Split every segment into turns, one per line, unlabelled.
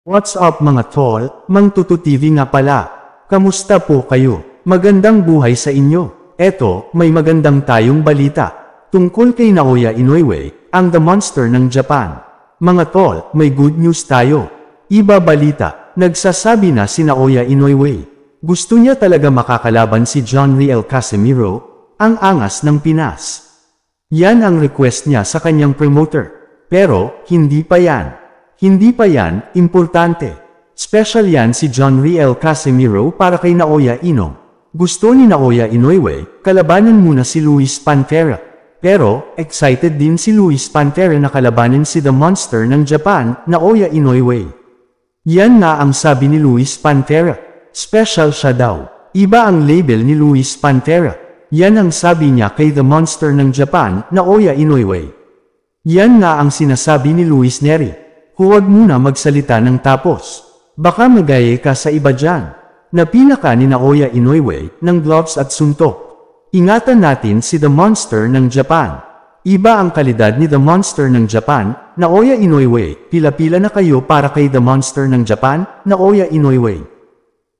What's up mga tol, Mang Tutu TV nga pala. Kamusta po kayo? Magandang buhay sa inyo. Eto, may magandang tayong balita. Tungkol kay Naoya Inoue, ang The Monster ng Japan. Mga tol, may good news tayo. Iba balita, nagsasabi na si Naoya Inoue. Gusto niya talaga makakalaban si John Riel Casimiro, ang angas ng Pinas. Yan ang request niya sa kanyang promoter. Pero, hindi pa yan. Hindi pa yan, importante. Special yan si John Riel Casimiro para kay Naoya Ino. Gusto ni Naoya Inoue, kalabanan muna si Luis Pantera. Pero, excited din si Luis Pantera na kalabanin si The Monster ng Japan, Naoya Inoue. Yan nga ang sabi ni Luis Pantera. Special siya daw. Iba ang label ni Luis Pantera. Yan ang sabi niya kay The Monster ng Japan, Naoya Inoue. Yan nga ang sinasabi ni Luis Neri. Huwag muna magsalita ng tapos. Baka magaya ka sa iba dyan. Napila ka ni Naoya Inoue ng gloves at suntok. Ingatan natin si The Monster ng Japan. Iba ang kalidad ni The Monster ng Japan, Naoya Inoue. Pila-pila na kayo para kay The Monster ng Japan, Naoya Inoue.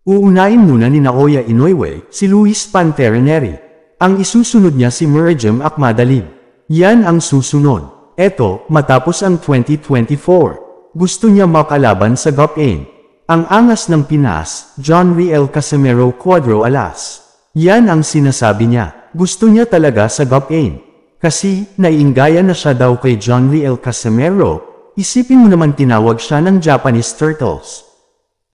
Uunahin muna ni Naoya Inoue si Luis Pantera Neri. Ang isusunod niya si Murejem Akmadalib. Yan ang susunod. Eto, matapos ang 2024. Gusto niya makalaban sa GOP8. Ang angas ng Pinas, John Riel Casimiro Cuadro Alas. Yan ang sinasabi niya. Gusto niya talaga sa GOP8. Kasi, naiinggaya na siya daw kay John Riel Casimiro. Isipin mo naman tinawag siya ng Japanese Turtles.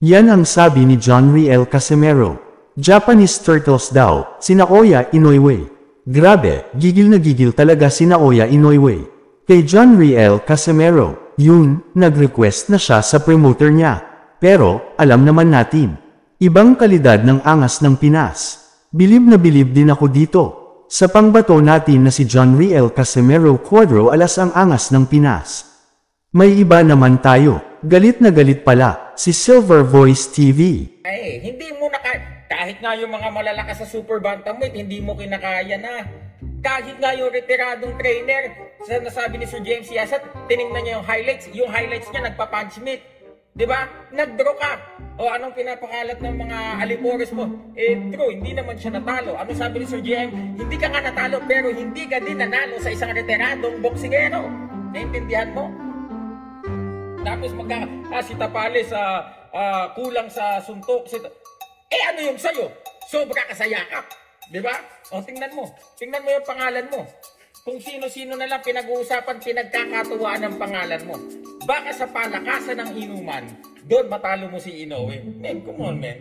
Yan ang sabi ni John Riel Casimiro. Japanese Turtles daw, si Naoya Inoue. Grabe, gigil na gigil talaga si Naoya Inoue. Kay John Riel Casimiro, yun, nag-request na siya sa promoter niya. Pero, alam naman natin, ibang kalidad ng angas ng Pinas. Bilib na bilib din ako dito. Sa pangbato natin na si John Riel Casimiro Cuadro Alas ang angas ng Pinas. May iba naman tayo, galit na galit pala, si Silver Voice TV.
Ay, hindi mo kahit nga yung mga malalakas sa super bantamweight, hindi mo kinakaya na. Kahit nga yung retiradong trainer, sa nasabi ni Sir James Yasat, tinignan niya yung highlights niya, nagpa-punch meet. Diba? Nag-draw ka. O anong pinapakalat ng mga alipores mo? True, hindi naman siya natalo. Ano sabi ni Sir James? Hindi ka nga natalo, pero hindi ka din nanalo sa isang retiradong boksingero. Naintindihan mo? Tapos si Tapales kulang sa suntok. Ano yung sa'yo? Sobra ka sa yakap. Diba? O tingnan mo yung pangalan mo. Kung sino-sino na lang pinag-uusapan, pinagkakatuwaan ng pangalan mo. Baka sa palakasan ng inuman, doon matalo mo si Inoue. Man, come on, man.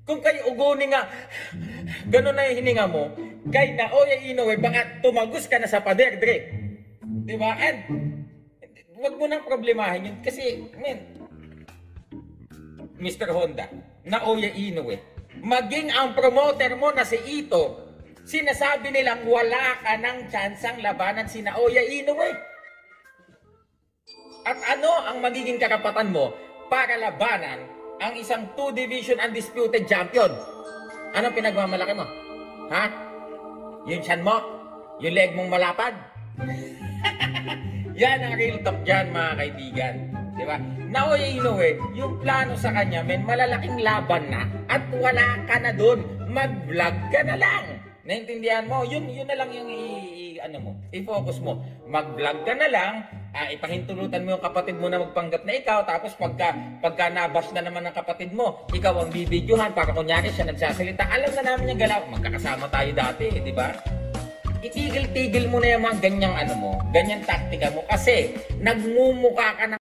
Kung kayo uguni nga, gano'n na yung hininga mo, kay Naoya Inoue, baka tumagos ka na sa pader, Dre. Diba? And, huwag mo nang problemahin yun. Kasi, man, Mr. Honda, Naoya Inoue, maging ang promoter mo na si Ito, sinasabi nilang wala ka ng tsansang labanan si Naoya Inoue. At ano ang magiging karapatan mo para labanan ang isang 2-division undisputed champion? Anong pinagmamalaki mo? Ha? Yung tiyan mo? Yung leg mong malapad? Yan ang real talk dyan, mga kaibigan. Diba? Naoya Inoue, yung plano sa kanya, malalaking laban na at wala ka na doon. Mag-vlog ka na lang. Naintindihan mo? Yun na lang yung i-focus mo. Mag-vlog ka na lang, ipahintulutan mo yung kapatid mo na magpanggap na ikaw, tapos pagka nabash na naman ng kapatid mo, ikaw ang bibidyohan para kunyari siya nagsasalita. Alam na namin yung galaw. Magkakasama tayo dati, di ba? Itigil-tigil mo na yung mga ganyang ganyang taktika mo kasi nagmumukha ka na